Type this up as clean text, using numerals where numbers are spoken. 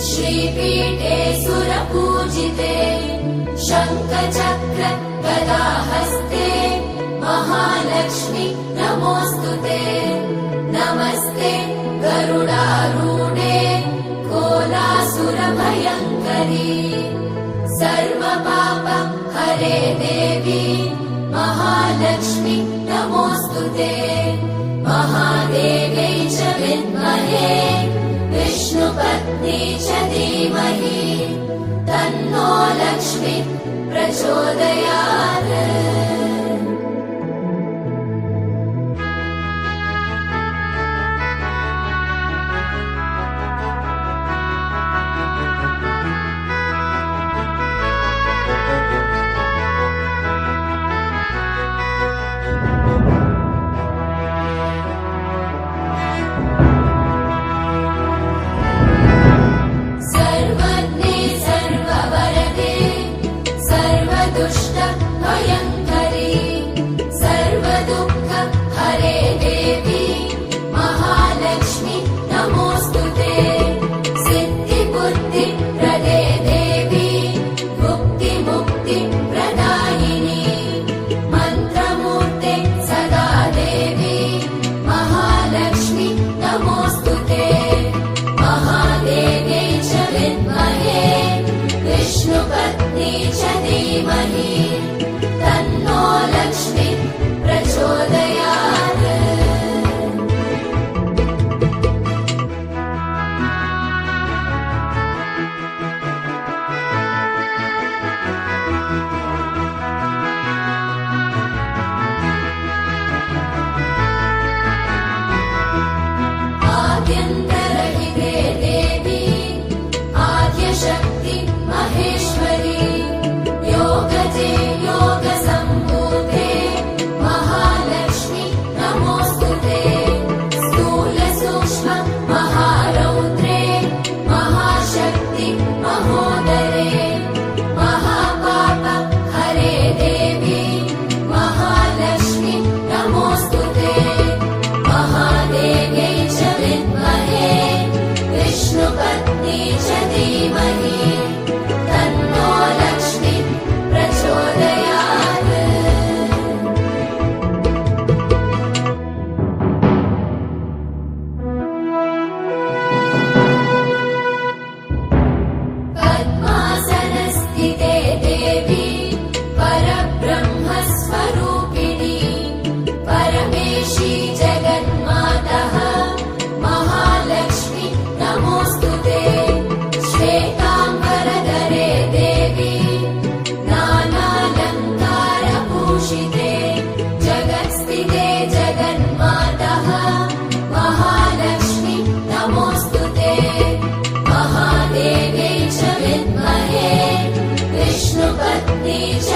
श्रीपीठे सुरपूजिते शङ्खचक्र गदाहस्ते महालक्ष्मी नमोऽस्तुते। नमस्ते गरुडारूढे कोलासुरभयङ्करी सर्वपाप हरे देवी महालक्ष्मी नमोऽस्तुते। महादेव्यै च विद्महे विष्णुपत्नी च धीमहि तन्नो लक्ष्मी प्रचोदयात्। विष्णुपत्नी च धीमहि तन्नो लक्ष्मी प्रचोदयात्। आद्यन्तरहिते देवी आद्यशक्ति महेश्वरी योगजे योगसम्भूते महालक्ष्मी नमोऽस्तुते। स्थूलसूक्ष्म महारौद्रे महाशक्ति महोदरे महापाप हरे देवी महालक्ष्मी नमोऽस्तुते। महादेव्यै च विद्महे विष्णुपत्नी च धीमहि तन्नो लक्ष्मी प्रचोदयात्। पद्मासनस्थिते देवी परब्रह्मस्वरूपिणी परमेशी जगन्मातः महालक्ष्मी नमोऽस्तुते। श्वेताम्बरधरे देवी नानालङ्कारभूषिते जगत्स्थिते जगन्मातः महालक्ष्मी नमोऽस्तुते। महादेव्यै च विद्महे विष्णुपत्नी च